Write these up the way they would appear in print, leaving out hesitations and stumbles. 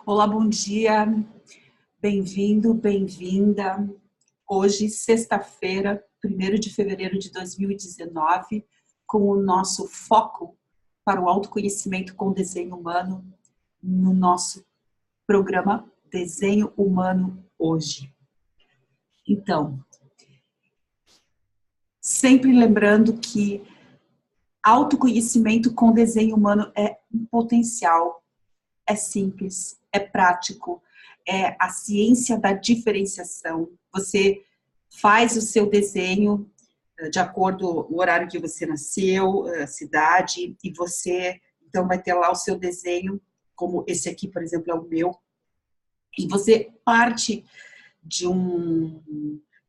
Olá, bom dia, bem-vindo, bem-vinda. Hoje, sexta-feira, 1º de fevereiro de 2019, com o nosso foco para o autoconhecimento com desenho humano no nosso programa Desenho Humano Hoje. Então, sempre lembrando que autoconhecimento com desenho humano é um potencial, é simples, é prático, é a ciência da diferenciação. Você faz o seu desenho de acordo com o horário que você nasceu, a cidade, e você então vai ter lá o seu desenho, como esse aqui, por exemplo, é o meu, e você parte de um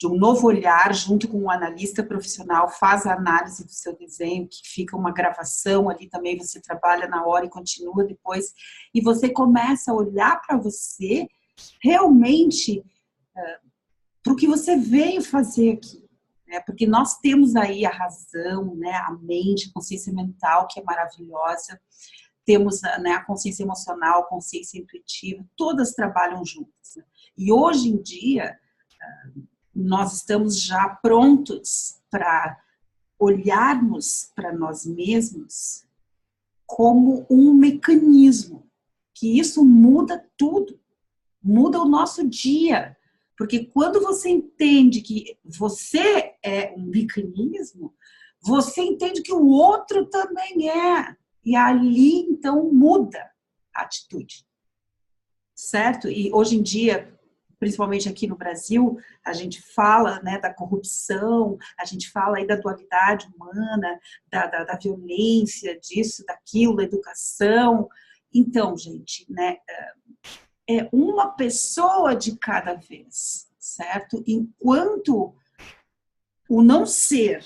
novo olhar, junto com um analista profissional, faz a análise do seu desenho, que fica uma gravação ali também, você trabalha na hora e continua depois, e você começa a olhar para você, realmente, para o que você veio fazer aqui, né? Porque nós temos aí a razão, né? A mente, a consciência mental, que é maravilhosa, temos, né, a consciência emocional, a consciência intuitiva, todas trabalham juntas, né? E hoje em dia, nós estamos já prontos para olharmos para nós mesmos como um mecanismo, que isso muda tudo, muda o nosso dia, porque quando você entende que você é um mecanismo, você entende que o outro também é, e ali então muda a atitude, certo? E hoje em dia, principalmente aqui no Brasil, a gente fala, né, da corrupção, a gente fala aí da dualidade humana, da violência, disso, daquilo, da educação. Então, gente, né, é uma pessoa de cada vez, certo? Enquanto o não ser,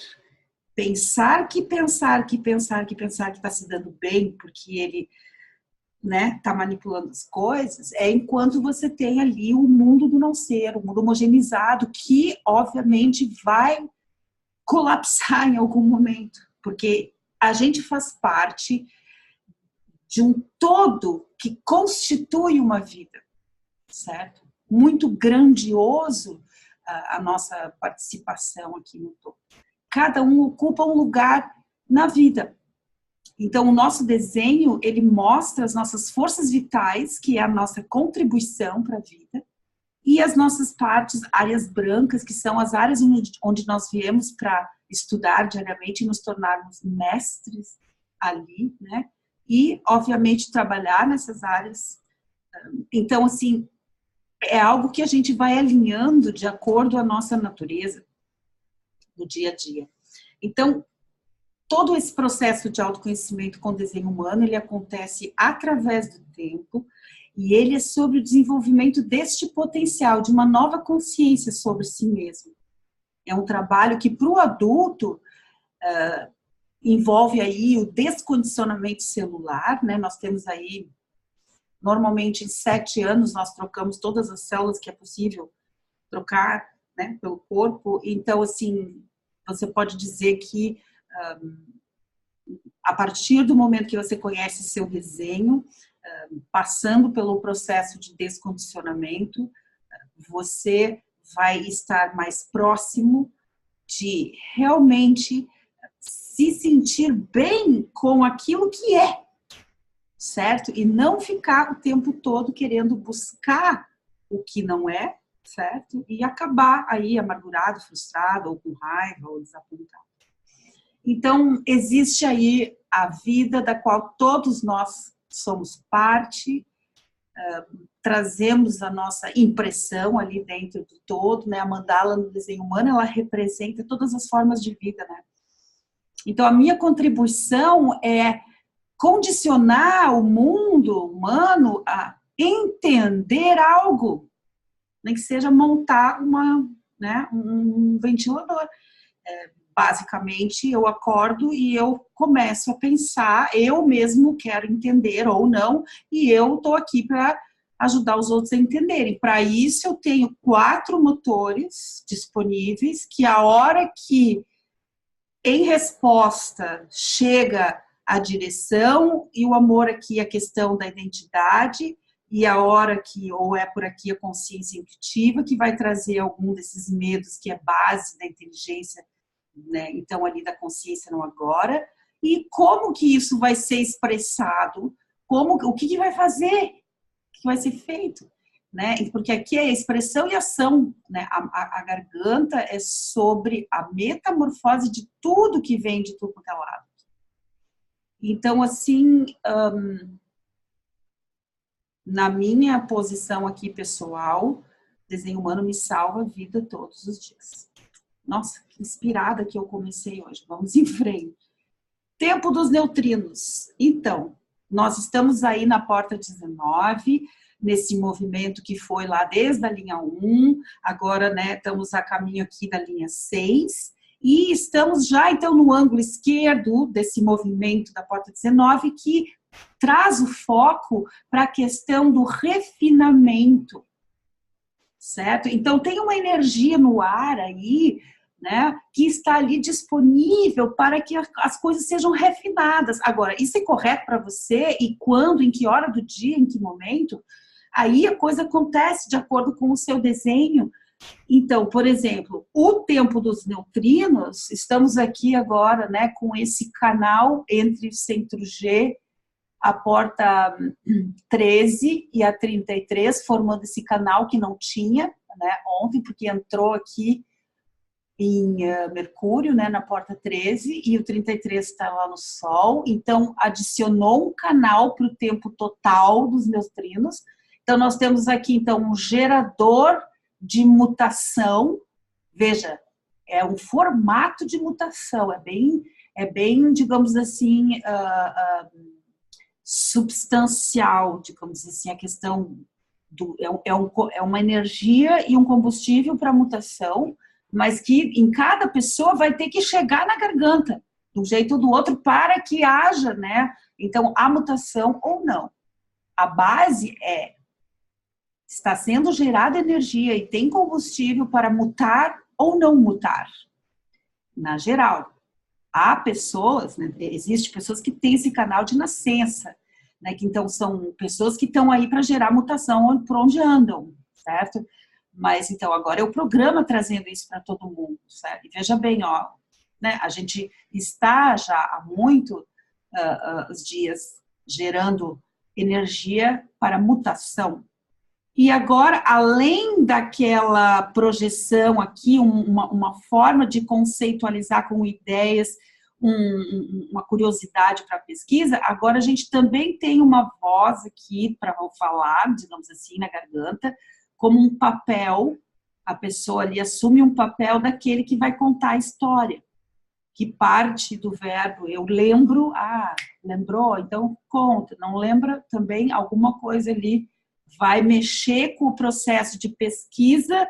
pensar que está se dando bem, porque ele, né, tá manipulando as coisas, é enquanto você tem ali o mundo do não ser, o mundo homogeneizado, que obviamente vai colapsar em algum momento, porque a gente faz parte de um todo que constitui uma vida, certo? Muito grandioso a nossa participação aqui no todo. Cada um ocupa um lugar na vida. Então, o nosso desenho, ele mostra as nossas forças vitais, que é a nossa contribuição para a vida, e as nossas partes, áreas brancas, que são as áreas onde nós viemos para estudar diariamente e nos tornarmos mestres ali, né? E, obviamente, trabalhar nessas áreas. Então, assim, é algo que a gente vai alinhando de acordo à nossa natureza no dia a dia. Então, todo esse processo de autoconhecimento com desenho humano, ele acontece através do tempo e ele é sobre o desenvolvimento deste potencial, de uma nova consciência sobre si mesmo. É um trabalho que, para o adulto, envolve aí o descondicionamento celular, né? Nós temos aí, normalmente, em 7 anos, nós trocamos todas as células que é possível trocar, né, pelo corpo. Então, assim, você pode dizer que a partir do momento que você conhece seu desenho, passando pelo processo de descondicionamento, você vai estar mais próximo de realmente se sentir bem com aquilo que é, certo? E não ficar o tempo todo querendo buscar o que não é, certo? E acabar aí amargurado, frustrado, ou com raiva, ou desapontado. Então, existe aí a vida da qual todos nós somos parte, trazemos a nossa impressão ali dentro do todo, né? A mandala no desenho humano, ela representa todas as formas de vida, né? Então, a minha contribuição é condicionar o mundo humano a entender algo, nem que seja montar um ventilador. Basicamente, eu acordo e eu começo a pensar, eu mesmo quero entender ou não, e eu estou aqui para ajudar os outros a entenderem. Para isso, eu tenho 4 motores disponíveis, que a hora que, em resposta, chega a direção, e o amor aqui, a questão da identidade, e a hora que, ou é por aqui a consciência intuitiva, que vai trazer algum desses medos, que é base da inteligência, né? Então, ali da consciência no agora, e como que isso vai ser expressado, o que vai fazer, o que vai ser feito, né? Porque aqui é expressão e ação, né? A garganta é sobre a metamorfose de tudo que vem de tudo quanto é lado. Então, assim, na minha posição aqui pessoal, desenho humano me salva a vida todos os dias. Nossa, que inspirada que eu comecei hoje. Vamos em frente. Tempo dos neutrinos. Então, nós estamos aí na porta 19, nesse movimento que foi lá desde a linha 1, agora, né, estamos a caminho aqui da linha 6, e estamos já, então, no ângulo esquerdo desse movimento da porta 19, que traz o foco para a questão do refinamento, certo? Então, tem uma energia no ar aí, né, que está ali disponível para que as coisas sejam refinadas. Agora, isso é correto para você? E quando, em que hora do dia, em que momento? Aí a coisa acontece de acordo com o seu desenho. Então, por exemplo, o tempo dos neutrinos, estamos aqui agora, né, com esse canal entre o centro G, a porta 13 e a 33, formando esse canal que não tinha, né, ontem, porque entrou aqui em Mercúrio, né, na porta 13, e o 33 está lá no Sol, então adicionou um canal para o tempo total dos neutrinos. Então, nós temos aqui, então, um gerador de mutação, veja, é um formato de mutação, é bem, digamos assim, substancial, digamos assim, a questão é uma energia e um combustível para mutação, mas que em cada pessoa vai ter que chegar na garganta, de um jeito ou do outro, para que haja, né? Então, a mutação ou não. A base está sendo gerada energia e tem combustível para mutar ou não mutar, na geral. Há pessoas, né, existem pessoas que têm esse canal de nascença, né, que então são pessoas que estão aí para gerar mutação por onde andam, certo? Mas então agora é o programa trazendo isso para todo mundo, certo? E veja bem, ó, né, a gente está já há muitos dias gerando energia para mutação. E agora, além daquela projeção aqui, uma forma de conceitualizar com ideias, uma curiosidade para a pesquisa, agora a gente também tem uma voz aqui para falar, digamos assim, na garganta, como um papel, a pessoa ali assume um papel daquele que vai contar a história, que parte do verbo eu lembro, lembrou, então conta, não lembra também alguma coisa ali, vai mexer com o processo de pesquisa,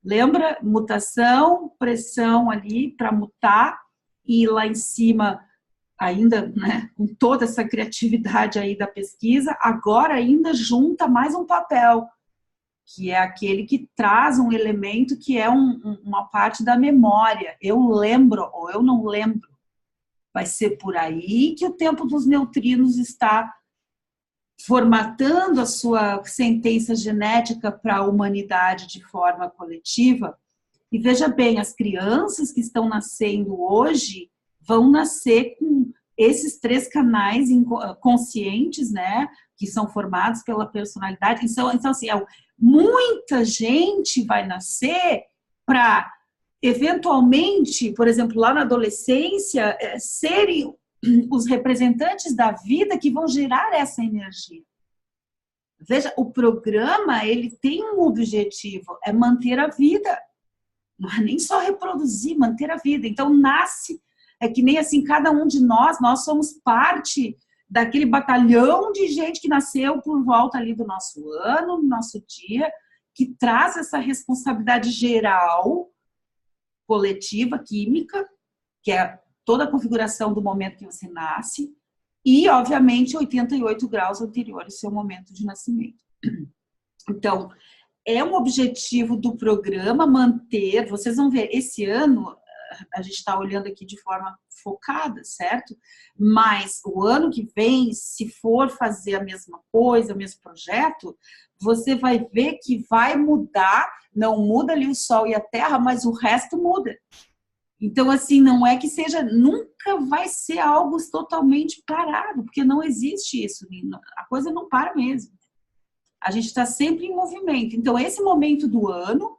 lembra? Mutação, pressão ali para mutar, e lá em cima, ainda, né, com toda essa criatividade aí da pesquisa, agora ainda junta mais um papel, que é aquele que traz um elemento que é uma parte da memória. Eu lembro ou eu não lembro. Vai ser por aí que o tempo dos neutrinos está formatando a sua sentença genética para a humanidade de forma coletiva. E veja bem, as crianças que estão nascendo hoje vão nascer com esses 3 canais conscientes, né, que são formados pela personalidade. Então assim, muita gente vai nascer para, eventualmente, por exemplo, lá na adolescência, serem os representantes da vida que vão gerar essa energia. Veja, o programa, ele tem um objetivo, é manter a vida. Não é nem só reproduzir, manter a vida. Então, nasce, é que nem assim, cada um de nós somos parte daquele batalhão de gente que nasceu por volta ali do nosso ano, do nosso dia, que traz essa responsabilidade geral, coletiva, química, que é toda a configuração do momento que você nasce, e, obviamente, 88 graus anteriores ao seu momento de nascimento. Então, é um objetivo do programa manter, vocês vão ver, esse ano, a gente está olhando aqui de forma focada, certo? Mas o ano que vem, se for fazer a mesma coisa, o mesmo projeto, você vai ver que vai mudar, não muda ali o Sol e a Terra, mas o resto muda. Então, assim, não é que seja, nunca vai ser algo totalmente parado, porque não existe isso, a coisa não para mesmo. A gente está sempre em movimento. Então, esse momento do ano,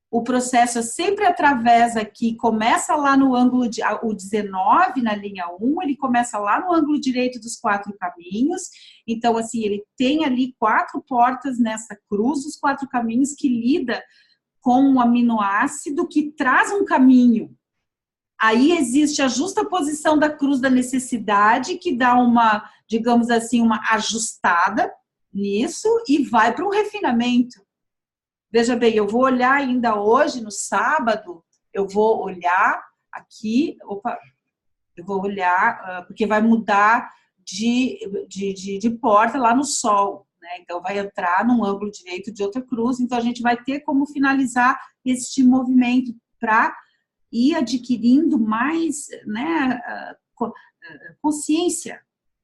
o processo é sempre através aqui, começa lá no ângulo, o 19 na linha 1, ele começa lá no ângulo direito dos 4 caminhos. Então, assim, ele tem ali 4 portas nessa cruz, os 4 caminhos que lida com um aminoácido que traz um caminho. Aí existe a justa posição da cruz da necessidade, que dá uma, digamos assim, uma ajustada nisso e vai para um refinamento. Veja bem, eu vou olhar ainda hoje, no sábado, eu vou olhar aqui, eu vou olhar, porque vai mudar de porta lá no Sol, né? Então vai entrar num ângulo direito de outra cruz, então a gente vai ter como finalizar este movimento para ir adquirindo mais, né, consciência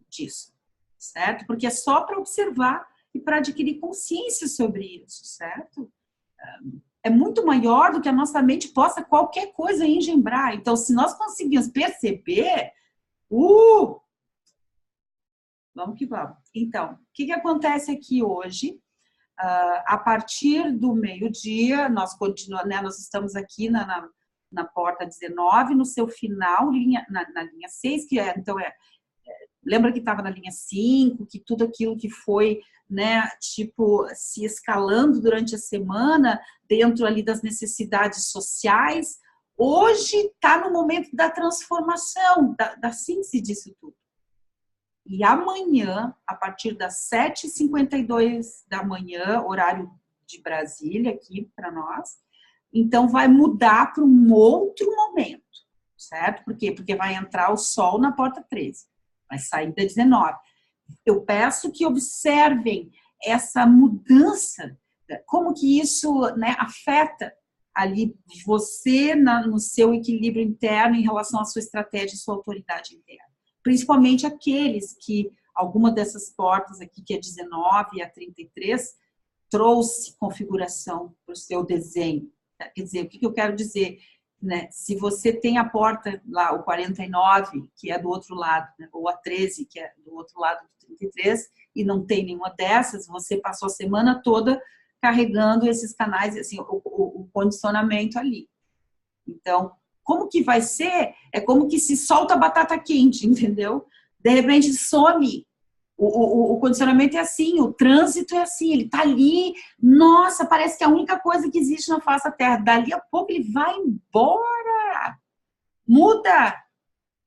disso, certo? Porque é só para observar e para adquirir consciência sobre isso, certo? É muito maior do que a nossa mente possa qualquer coisa engendrar. Então, se nós conseguirmos perceber, vamos que vamos. Então, o que acontece aqui hoje? A partir do meio-dia, nós continuamos, né, nós estamos aqui na porta 19, no seu final, na linha 6, que é, então, lembra que estava na linha 5, que tudo aquilo que foi, né, tipo, se escalando durante a semana, dentro ali das necessidades sociais, hoje está no momento da transformação, da síntese disso tudo. E amanhã, a partir das 7h52 da manhã, horário de Brasília, aqui para nós, então vai mudar para um outro momento, certo? Por quê? Porque vai entrar o Sol na porta 13. Vai sair da 19. Eu peço que observem essa mudança, como que isso, né, afeta ali você no seu equilíbrio interno em relação à sua estratégia e sua autoridade interna. Principalmente aqueles que, alguma dessas portas aqui, que é 19 e a 33, trouxe configuração para o seu desenho. Quer dizer, o que eu quero dizer? Né? Se você tem a porta lá, o 49, que é do outro lado, né? Ou a 13, que é do outro lado do 33, e não tem nenhuma dessas, você passou a semana toda carregando esses canais, assim, o condicionamento ali. Então, como que vai ser? É como que se solta a batata quente, entendeu? De repente some. O condicionamento é assim, o trânsito é assim, ele tá ali, nossa, parece que é a única coisa que existe na face da Terra. Dali a pouco ele vai embora, muda.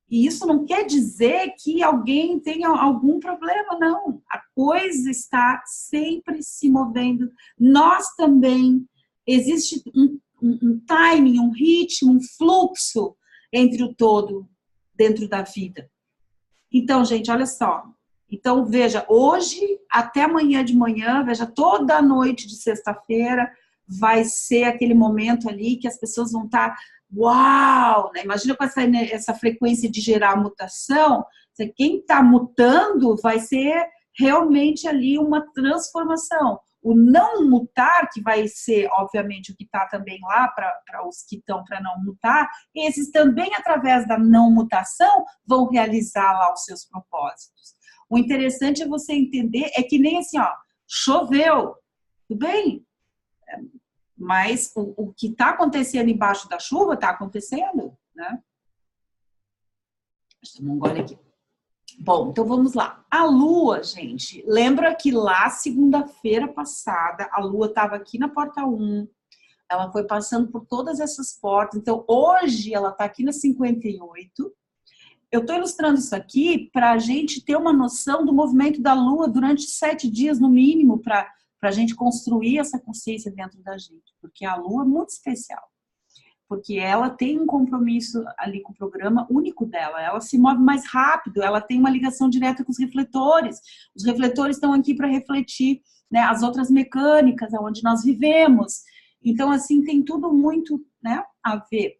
E isso não quer dizer que alguém tenha algum problema, não. A coisa está sempre se movendo. Nós também. Existe um timing, um ritmo, um fluxo entre o todo dentro da vida. Então, gente, olha só. Então, veja, hoje até amanhã de manhã, veja, toda a noite de sexta-feira vai ser aquele momento ali que as pessoas vão estar, uau, né? Imagina com essa frequência de gerar mutação, quem está mutando vai ser realmente ali uma transformação. O não mutar, que vai ser, obviamente, o que está também lá para os que estão para não mutar, esses também, através da não mutação, vão realizar lá os seus propósitos. O interessante é você entender, é que nem assim, ó, choveu, tudo bem, mas o que está acontecendo embaixo da chuva está acontecendo, né? Deixa eu tomar um gole aqui. Bom, então vamos lá. A Lua, gente, lembra que lá, segunda-feira passada, a Lua estava aqui na porta 1, ela foi passando por todas essas portas, então hoje ela está aqui na 58. Eu estou ilustrando isso aqui para a gente ter uma noção do movimento da Lua durante 7 dias, no mínimo, para a gente construir essa consciência dentro da gente, porque a Lua é muito especial. Porque ela tem um compromisso ali com o programa único dela, ela se move mais rápido, ela tem uma ligação direta com os refletores estão aqui para refletir, né, as outras mecânicas, onde nós vivemos. Então, assim, tem tudo muito, né, a ver.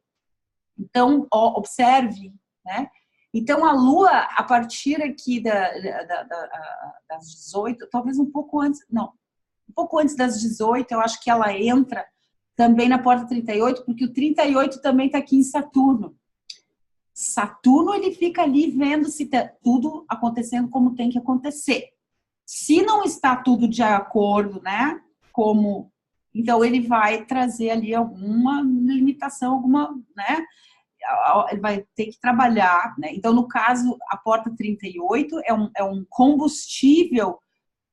Então, observe, né? Então, a Lua, a partir aqui das 18, talvez um pouco antes, não, um pouco antes das 18, eu acho que ela entra também na porta 38, porque o 38 também está aqui em Saturno. Saturno, ele fica ali vendo se tá tudo acontecendo como tem que acontecer. Se não está tudo de acordo, né, como... Então, ele vai trazer ali alguma limitação, alguma, né, ele vai ter que trabalhar, né? Então, no caso, a porta 38 é um combustível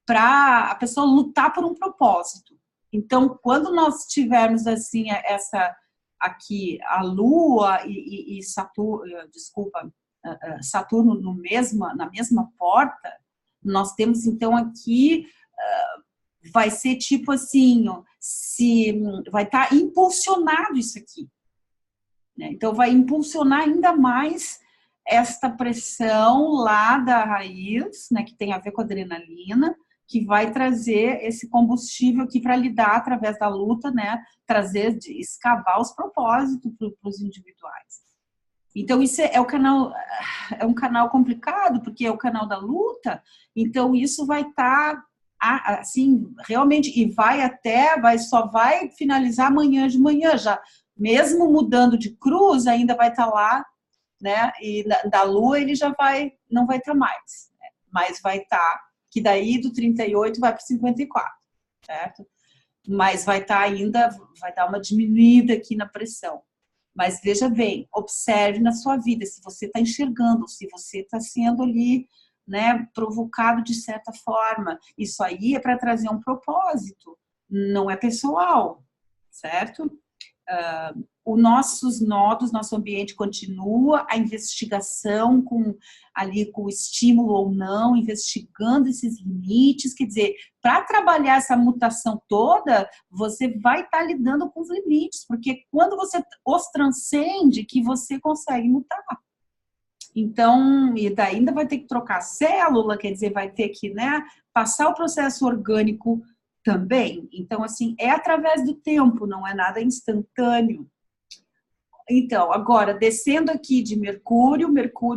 para a pessoa lutar por um propósito. Então, quando nós tivermos, assim, essa aqui, a Lua e Saturno, desculpa, Saturno na mesma porta, nós temos, então, aqui, vai ser tipo assim, vai estar impulsionado isso aqui. Então, vai impulsionar ainda mais esta pressão lá da raiz, né, que tem a ver com a adrenalina, que vai trazer esse combustível aqui para lidar através da luta, né, trazer, escavar os propósitos para os individuais. Então, isso é um canal complicado, porque é o canal da luta, então isso vai estar, assim, realmente, e só vai finalizar amanhã de manhã já. Mesmo mudando de cruz, ainda vai estar lá, né? E da Lua ele já não vai estar mais, né? Mas vai estar, que daí do 38 vai para 54, certo? Mas vai estar ainda, vai dar uma diminuída aqui na pressão. Mas veja bem, observe na sua vida se você está enxergando, se você está sendo ali, né, provocado de certa forma. Isso aí é para trazer um propósito, não é pessoal, certo? Os nossos nodos, nosso ambiente continua, a investigação ali com o estímulo ou não, investigando esses limites, quer dizer, para trabalhar essa mutação toda, você vai estar lidando com os limites, porque quando você os transcende, que você consegue mutar. Então, e daí ainda vai ter que trocar célula, quer dizer, vai ter que, né, passar o processo orgânico também. Então, assim, é através do tempo, não é nada instantâneo. Então, agora, descendo aqui de Mercúrio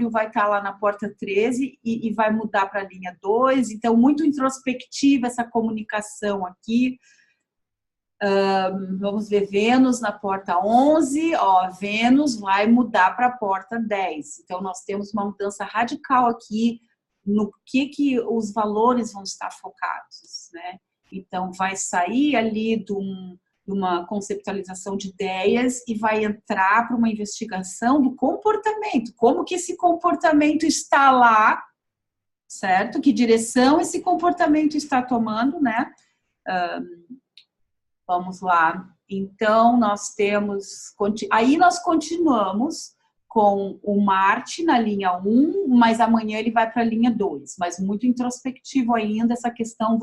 vai estar lá na porta 13 e vai mudar para a linha 2. Então, muito introspectiva essa comunicação aqui. Vamos ver Vênus na porta 11. Ó, Vênus vai mudar para a porta 10. Então, nós temos uma mudança radical aqui no que os valores vão estar focados, né? Então, vai sair ali de uma conceptualização de ideias e vai entrar para uma investigação do comportamento. Como que esse comportamento está lá, certo? Que direção esse comportamento está tomando, né? Vamos lá. Então, aí nós continuamos com o Marte na linha 1, mas amanhã ele vai para a linha 2. Mas muito introspectivo ainda essa questão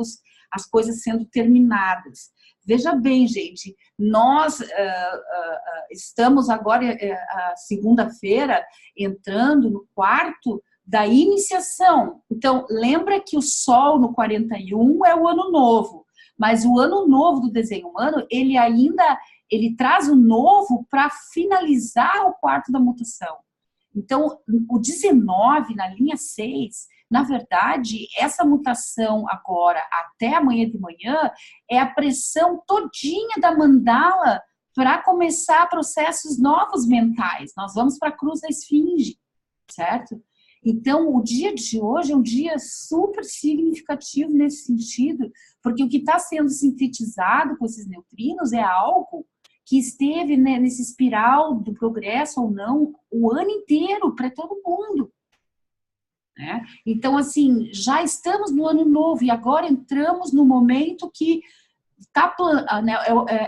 as coisas sendo terminadas. Veja bem, gente, nós estamos agora, segunda-feira, entrando no quarto da iniciação. Então, lembra que o Sol no 41 é o ano novo, mas o ano novo do desenho humano, ele traz o novo para finalizar o quarto da mutação. Então, o 19, na linha 6, na verdade, essa mutação agora, até amanhã de manhã, é a pressão todinha da mandala para começar processos novos mentais. Nós vamos para a cruz da esfinge, certo? Então, o dia de hoje é um dia super significativo nesse sentido, porque o que está sendo sintetizado com esses neutrinos é algo que esteve, né, nesse espiral do progresso ou não o ano inteiro para todo mundo. Né? Então, assim, já estamos no ano novo e agora entramos no momento que né,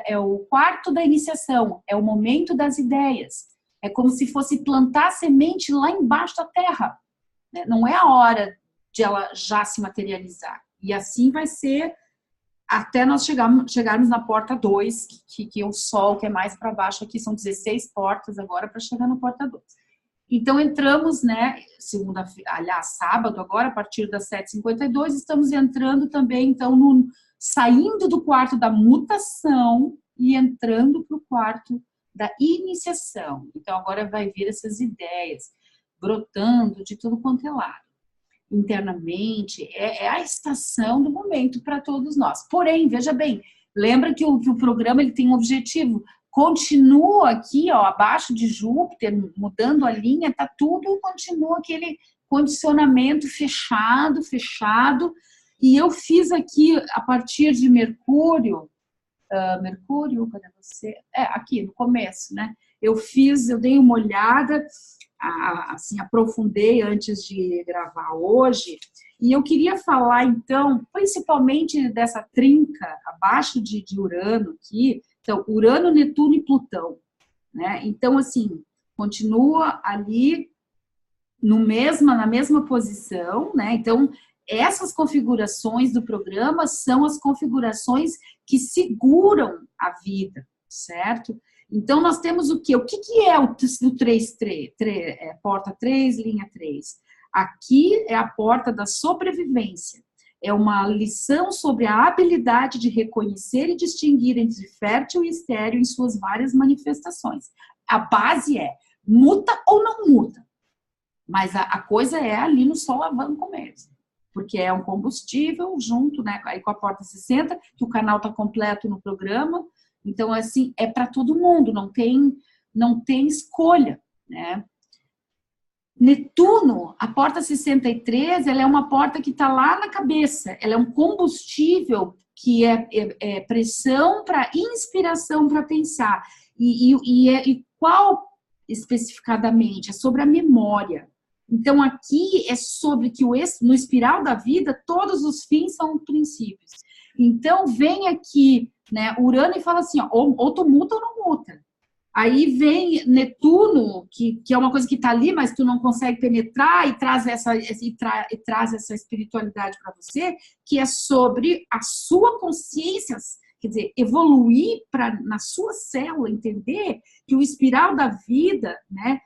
é o quarto da iniciação, é o momento das ideias. É como se fosse plantar a semente lá embaixo da terra. Né? Não é a hora de ela já se materializar. E assim vai ser até nós chegarmos na porta 2, que é o Sol, que é mais para baixo aqui, são 16 portas agora para chegar na porta 2. Então, entramos, né, sábado agora, a partir das 7h52, estamos entrando também, então, saindo do quarto da mutação e entrando para o quarto da iniciação. Então, agora vai vir essas ideias brotando de tudo quanto é lado. Internamente, é a estação do momento para todos nós. Porém, veja bem, lembra que o programa ele tem um objetivo. Continua aqui, ó, abaixo de Júpiter, mudando a linha, tá tudo, continua aquele condicionamento fechado. E eu fiz aqui, a partir de Mercúrio, cadê você? Aqui no começo, né? Eu dei uma olhada, assim, aprofundei antes de gravar hoje, e eu queria falar, então, principalmente dessa trinca abaixo de Urano aqui, então, Urano, Netuno e Plutão, né? Então, assim, continua ali na mesma posição, né? Então, essas configurações do programa são as configurações que seguram a vida, certo? Então, nós temos o quê? O que é o 3, porta 3, linha 3? Aqui é a porta da sobrevivência. É uma lição sobre a habilidade de reconhecer e distinguir entre fértil e estéril em suas várias manifestações. A base é muta ou não muta. Mas a coisa é ali no solavanco mesmo. Porque é um combustível junto, né, aí com a porta 60, que o canal está completo no programa. Então, assim, é para todo mundo, não tem escolha, né? Netuno, a porta 63, ela é uma porta que está lá na cabeça. Ela é um combustível que é pressão para inspiração para pensar. E qual especificadamente? É sobre a memória. Então, aqui é sobre que no espiral da vida, todos os fins são princípios. Então, vem aqui, né, Urano e fala assim, ó, ou tu muta ou não muta. Aí vem Netuno, que é uma coisa que está ali, mas tu não consegue penetrar e traz essa espiritualidade para você, que é sobre a sua consciência, quer dizer, evoluir na sua célula, entender que o espiral da vida, né,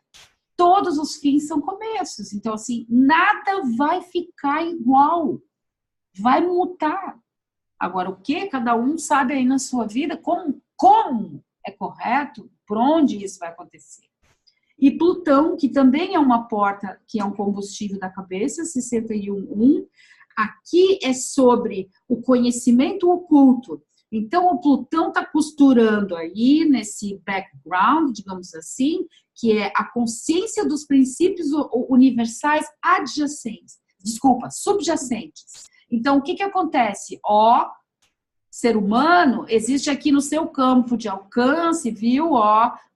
todos os fins são começos. Então, assim, nada vai ficar igual, vai mutar. Agora, o que cada um sabe aí na sua vida, como é correto, por onde isso vai acontecer. E Plutão, que também é uma porta, que é um combustível da cabeça, 61.1, aqui é sobre o conhecimento oculto. Então, o Plutão está costurando aí, nesse background, digamos assim, que é a consciência dos princípios universais subjacentes. Então, o que acontece? Ser humano existe aqui no seu campo de alcance, viu?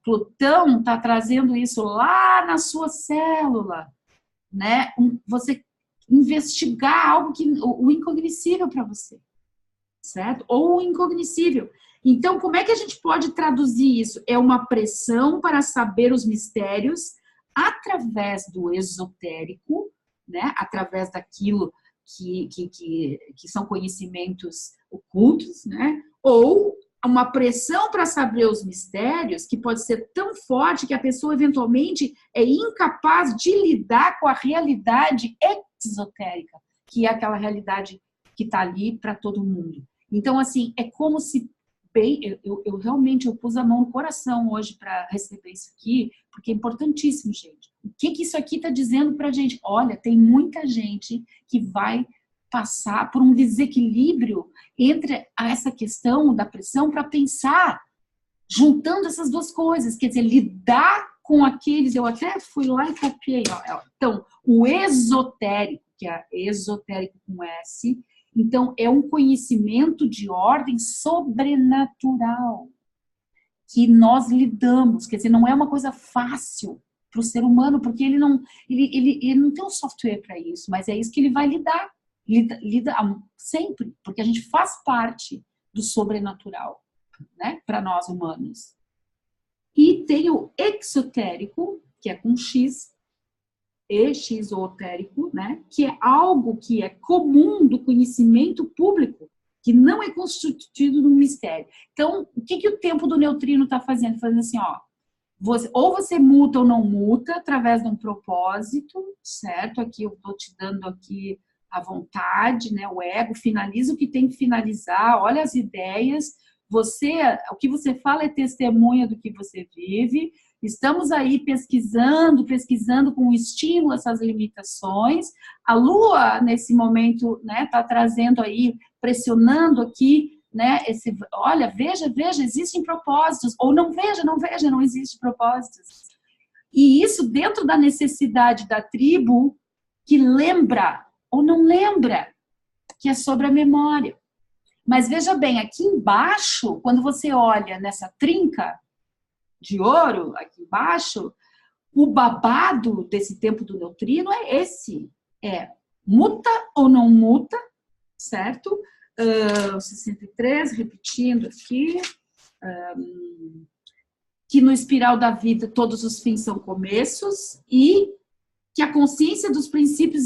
Plutão está trazendo isso lá na sua célula, né? Você investigar algo o incognoscível para você, certo? Ou o incognoscível. Então, como é que a gente pode traduzir isso? É uma pressão para saber os mistérios através do esotérico, né? Através daquilo que são conhecimentos ocultos, né? Ou uma pressão para saber os mistérios que pode ser tão forte que a pessoa eventualmente é incapaz de lidar com a realidade exotérica, que é aquela realidade que está ali para todo mundo. Então, assim, é como se eu realmente pus a mão no coração hoje para receber isso aqui, porque é importantíssimo, gente. O que isso aqui está dizendo para a gente? Olha, tem muita gente que vai passar por um desequilíbrio entre essa questão da pressão para pensar, juntando essas duas coisas, quer dizer, lidar com aqueles, eu até fui lá e copiei, então, o esotérico, que é esotérico com S, então, é um conhecimento de ordem sobrenatural que nós lidamos, quer dizer, não é uma coisa fácil para o ser humano, porque ele não tem um software para isso, mas é isso que ele vai lidar, lida sempre, porque a gente faz parte do sobrenatural, né, para nós humanos. E tem o exotérico, que é com X, exotérico, né? Que é algo que é comum do conhecimento público, que não é constituído num mistério. Então, o que o tempo do neutrino está fazendo? Fazendo assim, ou você muta ou não muta através de um propósito, certo? Aqui eu estou te dando aqui a vontade, né? O ego finaliza o que tem que finalizar, olha as ideias, o que você fala é testemunha do que você vive. Estamos aí pesquisando com estímulo essas limitações. A Lua, nesse momento, né, tá trazendo aí, pressionando aqui, né, olha, veja, existem propósitos, ou não veja, não existem propósitos. E isso dentro da necessidade da tribo, que lembra ou não lembra, que é sobre a memória. Mas veja bem, aqui embaixo, quando você olha nessa trinca de ouro, aqui embaixo, o babado desse tempo do neutrino é esse. É muta ou não muta, certo? 63, repetindo aqui. Que no espiral da vida todos os fins são começos e que a consciência dos princípios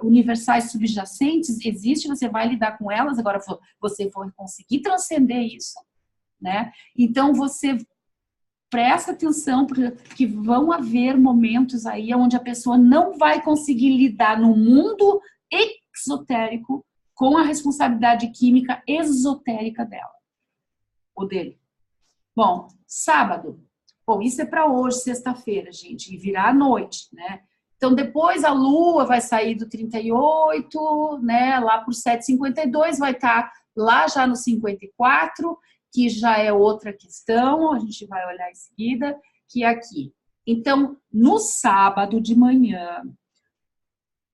universais subjacentes existe, você vai lidar com elas, agora você vai conseguir transcender isso, né? Então, você presta atenção, porque vão haver momentos aí onde a pessoa não vai conseguir lidar no mundo exotérico com a responsabilidade química esotérica dela, ou dele. Bom, sábado. Bom, isso é para hoje, sexta-feira, gente, e virar à noite, né? Então, depois a Lua vai sair do 38, né? Lá por 7,52, vai estar lá já no 54, que já é outra questão, a gente vai olhar em seguida, que é aqui. Então, no sábado de manhã,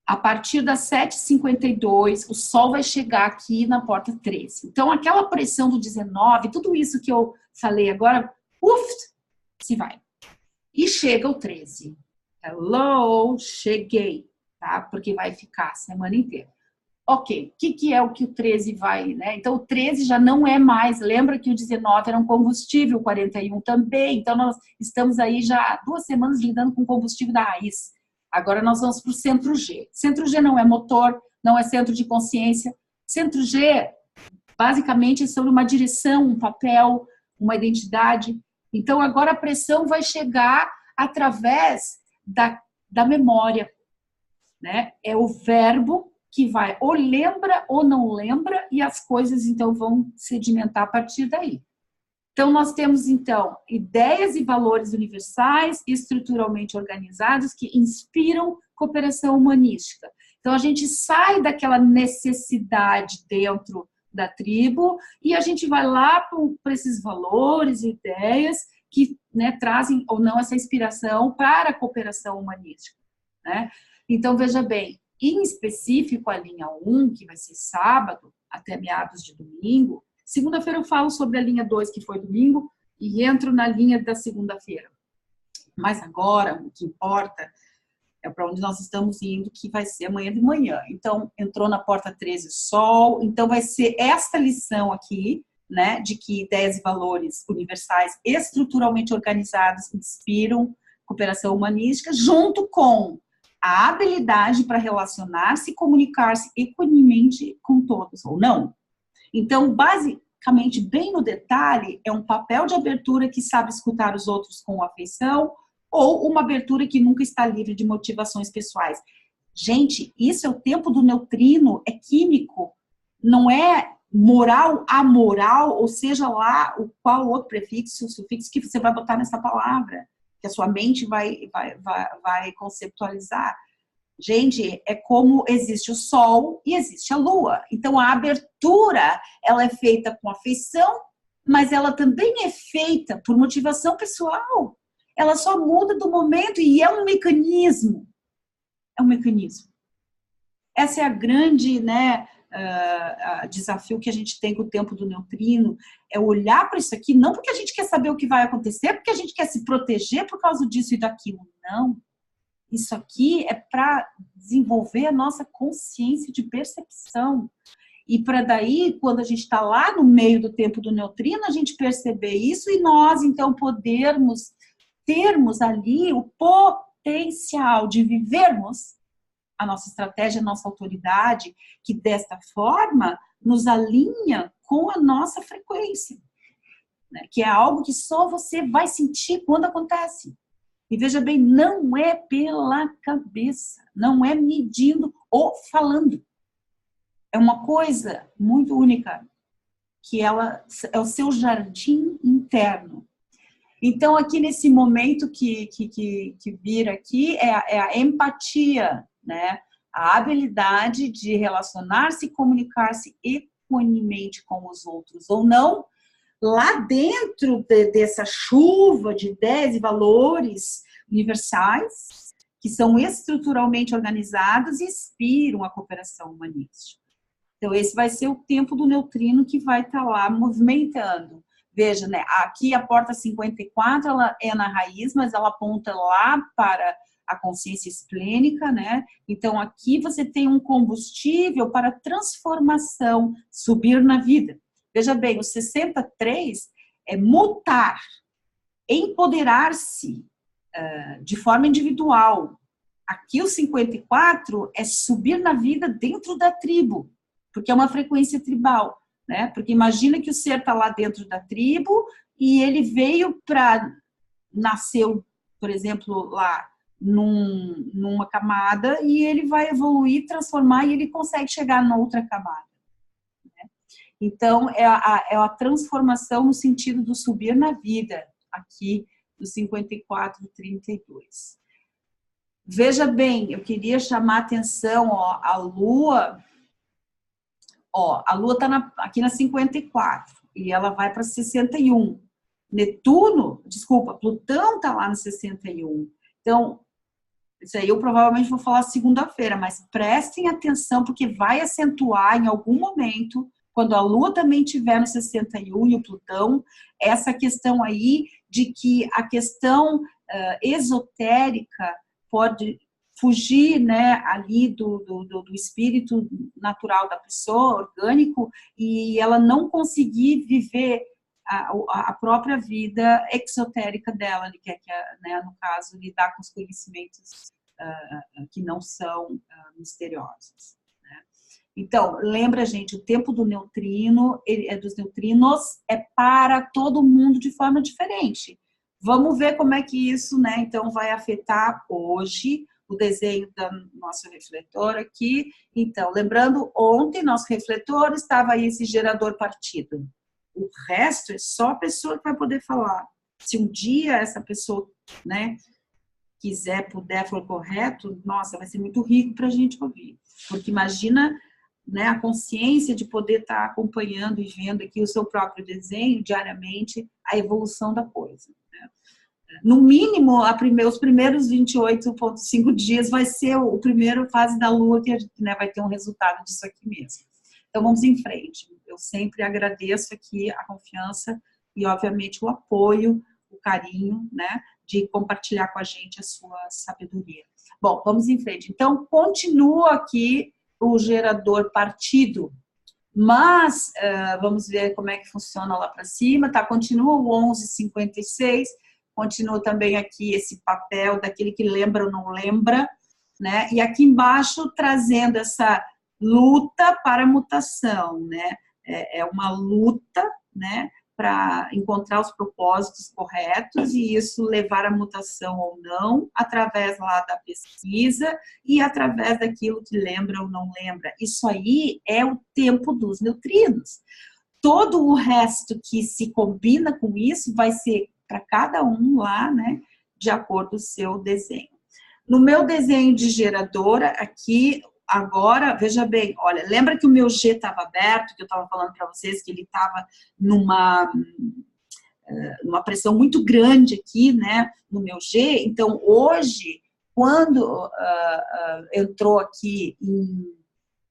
a partir das 7h52, o Sol vai chegar aqui na porta 13. Então, aquela pressão do 19, tudo isso que eu falei agora, se vai. E chega o 13. Hello, cheguei, tá? Porque vai ficar a semana inteira. Ok, o que é o que o 13 vai, né? Então, o 13 já não é mais, lembra que o 19 era um combustível, o 41 também, então nós estamos aí já há 2 semanas lidando com combustível da raiz. Agora nós vamos para o centro G. Centro G não é motor, não é centro de consciência. Centro G, basicamente, é sobre uma direção, um papel, uma identidade. Então, agora a pressão vai chegar através da memória, né? É o verbo que vai ou lembra ou não lembra e as coisas, então, vão sedimentar a partir daí. Então, nós temos, então, ideias e valores universais estruturalmente organizados que inspiram cooperação humanística. Então, a gente sai daquela necessidade dentro da tribo e a gente vai lá para esses valores e ideias que, né, trazem ou não essa inspiração para a cooperação humanística, né? Então, veja bem, em específico a linha 1, que vai ser sábado até meados de domingo. Segunda-feira eu falo sobre a linha 2, que foi domingo, e entro na linha da segunda-feira. Mas agora, o que importa é para onde nós estamos indo, que vai ser amanhã de manhã. Então, entrou na porta 13 Sol, então vai ser esta lição aqui, né, de que ideias e valores universais estruturalmente organizados inspiram cooperação humanística, junto com a habilidade para relacionar-se e comunicar-se equanimemente com todos, ou não. Então, basicamente, bem no detalhe, é um papel de abertura que sabe escutar os outros com afeição ou uma abertura que nunca está livre de motivações pessoais. Gente, isso é o tempo do neutrino, é químico, não é moral, amoral, ou seja lá qual outro prefixo, sufixo que você vai botar nessa palavra, que a sua mente vai conceptualizar. Gente, é como existe o Sol e existe a Lua. Então, a abertura, ela é feita com afeição, mas ela também é feita por motivação pessoal. Ela só muda do momento e é um mecanismo. É um mecanismo. Essa é a grande, né, desafio que a gente tem com o tempo do neutrino, é olhar para isso aqui, não porque a gente quer saber o que vai acontecer, porque a gente quer se proteger por causa disso e daquilo. Não. Isso aqui é para desenvolver a nossa consciência de percepção. E para daí, quando a gente está lá no meio do tempo do neutrino, a gente perceber isso e nós, então, termos ali o potencial de vivermos a nossa estratégia, a nossa autoridade, que desta forma nos alinha com a nossa frequência, né? Que é algo que só você vai sentir quando acontece. E veja bem, não é pela cabeça, não é medindo ou falando. É uma coisa muito única, que ela é o seu jardim interno. Então, aqui nesse momento que vira aqui é a empatia, né? A habilidade de relacionar-se e comunicar-se equanimemente com os outros, ou não, lá dentro dessa chuva de ideias e valores universais, que são estruturalmente organizados e inspiram a cooperação humanística. Então, esse vai ser o tempo do neutrino que vai estar lá movimentando. Veja, né? Aqui a porta 54, ela é na raiz, mas ela aponta lá para a consciência esplênica, né? Então, aqui você tem um combustível para transformação, subir na vida. Veja bem, o 63 é mutar, empoderar-se de forma individual. Aqui o 54 é subir na vida dentro da tribo, porque é uma frequência tribal, né? Porque imagina que o ser está lá dentro da tribo e ele veio para, nasceu, por exemplo, lá numa camada e ele vai evoluir, transformar e ele consegue chegar na outra camada. Né? Então, é a transformação no sentido do subir na vida, aqui do 54-32. Veja bem, eu queria chamar a atenção, ó, a Lua está aqui na 54 e ela vai para 61. Plutão está lá no 61. Então, isso aí eu provavelmente vou falar segunda-feira, mas prestem atenção, porque vai acentuar em algum momento, quando a Lua também estiver no 61 e o Plutão, essa questão aí de que a questão esotérica pode fugir, né, ali do espírito natural da pessoa, orgânico, e ela não conseguir viver a própria vida exotérica dela, que é, né, no caso, lidar com os conhecimentos que não são misteriosos. Né? Então, lembra, gente, o tempo do neutrino, dos neutrinos, é para todo mundo de forma diferente. Vamos ver como é que isso, né, então, vai afetar hoje o desenho do nosso refletor aqui. Então, lembrando, ontem nosso refletor estava aí esse gerador partido. O resto é só a pessoa que vai poder falar. Se um dia essa pessoa, né, quiser, puder, for correto, nossa, vai ser muito rico para a gente ouvir. Porque imagina, né, a consciência de poder estar acompanhando e vendo aqui o seu próprio desenho diariamente, a evolução da coisa. Né? No mínimo, os primeiros 28,5 dias vai ser a primeira fase da Lua que a gente, né, vai ter um resultado disso aqui mesmo. Então, vamos em frente. Eu sempre agradeço aqui a confiança e, obviamente, o apoio, o carinho, né, de compartilhar com a gente a sua sabedoria. Bom, vamos em frente. Então, continua aqui o gerador partido, mas vamos ver como é que funciona lá para cima, tá? Continua o 11,56, continua também aqui esse papel daquele que lembra ou não lembra, né? E aqui embaixo trazendo essa luta para a mutação, né? É uma luta, né? Para encontrar os propósitos corretos e isso levar à mutação ou não, através lá da pesquisa e através daquilo que lembra ou não lembra. Isso aí é o tempo dos neutrinos. Todo o resto que se combina com isso vai ser para cada um lá, né, de acordo com o seu desenho. No meu desenho de geradora, aqui, agora, veja bem, olha, lembra que o meu G estava aberto, que eu estava falando para vocês que ele estava numa pressão muito grande aqui, né, no meu G. Então, hoje, quando entrou aqui em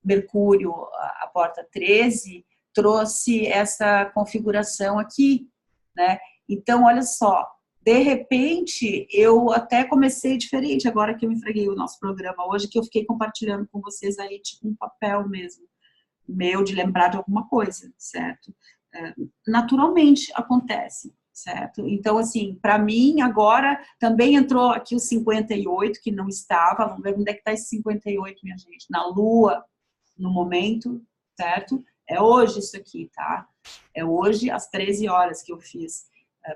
Mercúrio, a porta 13, trouxe essa configuração aqui, né? Então, olha só, de repente, eu até comecei diferente, agora que eu enfreguei o nosso programa hoje, que eu fiquei compartilhando com vocês aí, tipo um papel mesmo, meu, de lembrar de alguma coisa, certo? Naturalmente acontece, certo? Então, assim, para mim, agora, também entrou aqui o 58, que não estava, vamos ver onde é que está esse 58, minha gente, na Lua, no momento, certo? É hoje isso aqui, tá? É hoje, às 13 horas que eu fiz,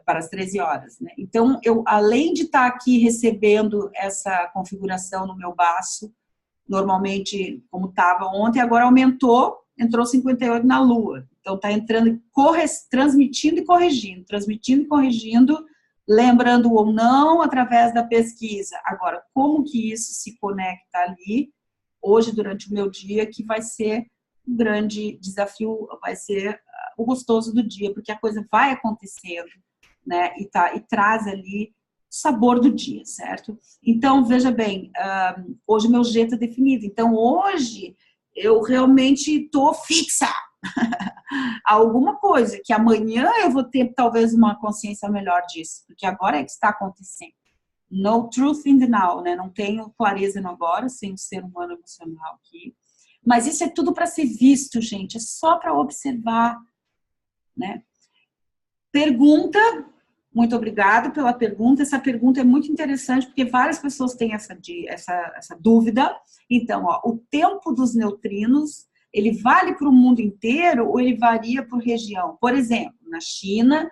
para as 13 horas, né? Então, eu, além de estar aqui recebendo essa configuração no meu baço, normalmente, como estava ontem, agora aumentou, entrou 58 na Lua. Então, está entrando, transmitindo e corrigindo, lembrando ou não, através da pesquisa. Agora, como que isso se conecta ali, hoje, durante o meu dia, que vai ser um grande desafio, vai ser o gostoso do dia, porque a coisa vai acontecendo, né? E traz ali o sabor do dia, certo? Então, veja bem, hoje meu G está definido. Então, hoje, eu realmente estou fixa alguma coisa, que amanhã eu vou ter talvez uma consciência melhor disso, porque agora é que está acontecendo. No truth in the now, né? Não tenho clareza no agora, sem o ser humano emocional aqui. Mas isso é tudo para ser visto, gente, é só para observar, né? Pergunta, muito obrigada pela pergunta. Essa pergunta é muito interessante, porque várias pessoas têm essa dúvida. Então, ó, o tempo dos neutrinos, ele vale para o mundo inteiro ou ele varia por região? Por exemplo, na China,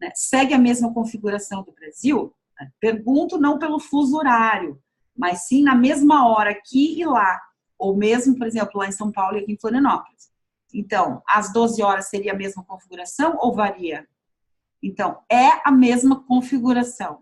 né, segue a mesma configuração do Brasil? Né? Pergunto não pelo fuso horário, mas sim na mesma hora aqui e lá. Ou mesmo, por exemplo, lá em São Paulo e aqui em Florianópolis. Então, às 12 horas seria a mesma configuração ou varia? Então, é a mesma configuração,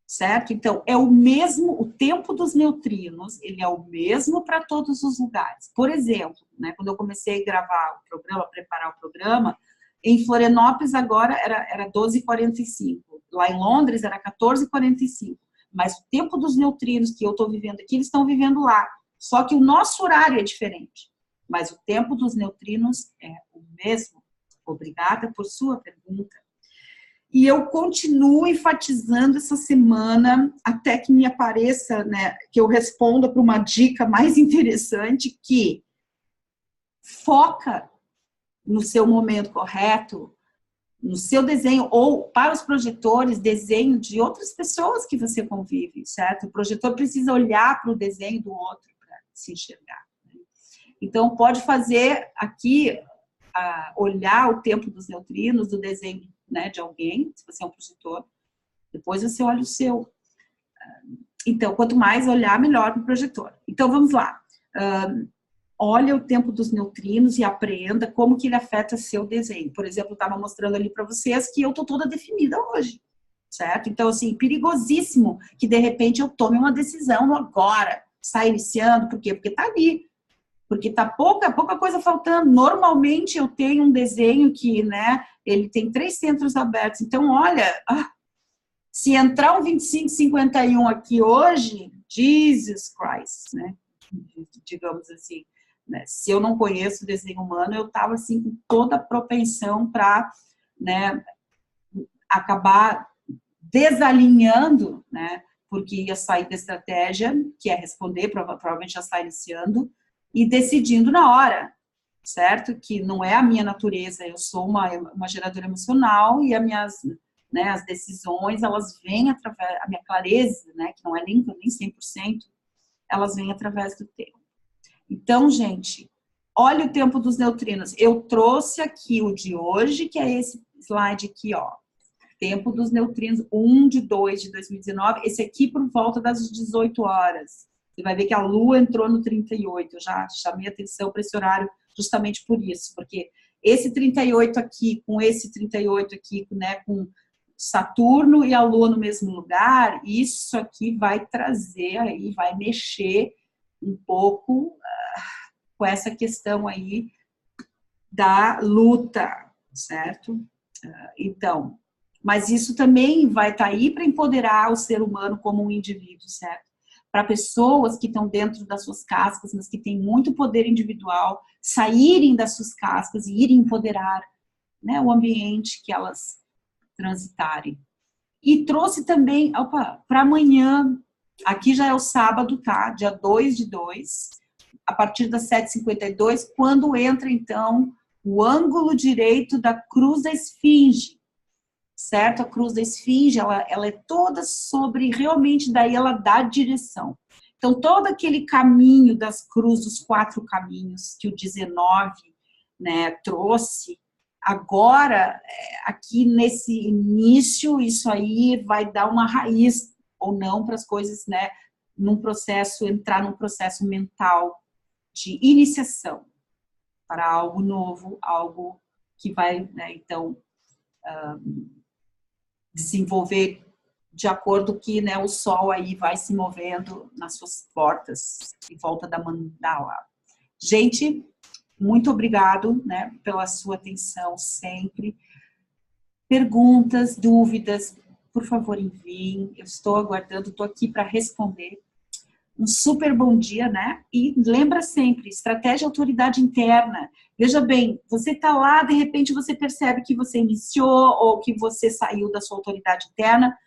certo? Então, é o mesmo, o tempo dos neutrinos, ele é o mesmo para todos os lugares. Por exemplo, né, quando eu comecei a gravar o programa, preparar o programa, em Florianópolis agora era 12h45, lá em Londres era 14h45, mas o tempo dos neutrinos que eu estou vivendo aqui, eles estão vivendo lá. Só que o nosso horário é diferente, mas o tempo dos neutrinos é o mesmo. Obrigada por sua pergunta. E eu continuo enfatizando essa semana, até que me apareça, né, que eu responda para uma dica mais interessante, que foca no seu momento correto, no seu desenho, ou para os projetores, desenho de outras pessoas que você convive, certo? O projetor precisa olhar para o desenho do outro para se enxergar. Né? Então, pode fazer aqui, olhar o tempo dos neutrinos, do desenho, né, de alguém, se você é um projetor, depois você olha o seu. Então, quanto mais olhar, melhor para o projetor. Então, vamos lá. Olha o tempo dos neutrinos e aprenda como que ele afeta seu desenho. Por exemplo, eu estava mostrando ali para vocês que eu estou toda definida hoje, certo? Então, assim, perigosíssimo que, de repente, eu tome uma decisão agora, sair iniciando, por quê? Porque está ali. Porque tá pouca coisa faltando. Normalmente eu tenho um desenho que, né, ele tem 3 centros abertos. Então, olha, se entrar um 2551 aqui hoje, Jesus Christ, né? Digamos assim, né? Se eu não conheço o desenho humano, eu tava assim com toda a propensão para, né, acabar desalinhando, né? Porque ia sair da estratégia, que é responder, provavelmente já está iniciando, e decidindo na hora, certo? Que não é a minha natureza, eu sou uma geradora emocional e as minhas, né, as decisões, elas vêm através, a minha clareza, né, que não é nem 100%, elas vêm através do tempo. Então, gente, olha o tempo dos neutrinos. Eu trouxe aqui o de hoje, que é esse slide aqui, ó. Tempo dos neutrinos, 1/2 de 2019, esse aqui por volta das 18 horas. Você vai ver que a Lua entrou no 38, eu já chamei atenção para esse horário justamente por isso, porque esse 38 aqui, com esse 38 aqui, né, com Saturno e a Lua no mesmo lugar, isso aqui vai trazer aí, vai mexer um pouco com essa questão aí da luta, certo? Então, mas isso também vai estar aí para empoderar o ser humano como um indivíduo, certo? Para pessoas que estão dentro das suas cascas, mas que têm muito poder individual, saírem das suas cascas e irem empoderar, né, o ambiente que elas transitarem. E trouxe também, para amanhã, aqui já é o sábado, tá? Dia 2/2, a partir das 7h52, quando entra, então, o ângulo direito da cruz da esfinge, certo? A cruz da esfinge, ela é toda sobre, realmente, daí ela dá direção. Então, todo aquele caminho das cruzes, os 4 caminhos que o 19, né, trouxe, agora, aqui nesse início, isso aí vai dar uma raiz ou não para as coisas, né, entrar num processo mental de iniciação, para algo novo, algo que vai, né, então, desenvolver de acordo que, né, o Sol aí vai se movendo nas suas portas, em volta da mandala. Gente, muito obrigado, né, pela sua atenção sempre. Perguntas, dúvidas, por favor, enviem. Eu estou aguardando, estou aqui para responder. Um super bom dia, né? E lembra sempre, estratégia autoridade interna. Veja bem, você está lá, de repente você percebe que você iniciou ou que você saiu da sua autoridade interna.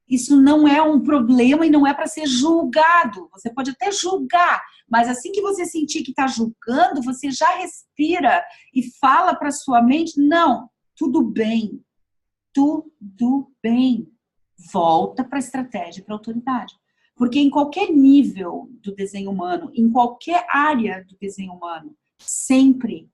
Isso não é um problema e não é para ser julgado. Você pode até julgar, mas assim que você sentir que está julgando, você já respira e fala para sua mente, não, tudo bem, tudo bem. Volta para a estratégia para a autoridade. Porque em qualquer nível do desenho humano, em qualquer área do desenho humano, sempre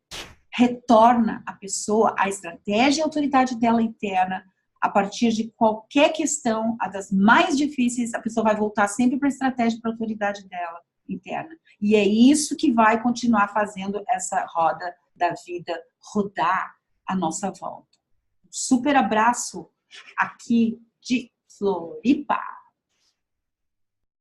retorna a pessoa à estratégia e autoridade dela interna. A partir de qualquer questão, a das mais difíceis, a pessoa vai voltar sempre para a estratégia e para a autoridade dela interna. E é isso que vai continuar fazendo essa roda da vida rodar à nossa volta. Um super abraço aqui de Floripa.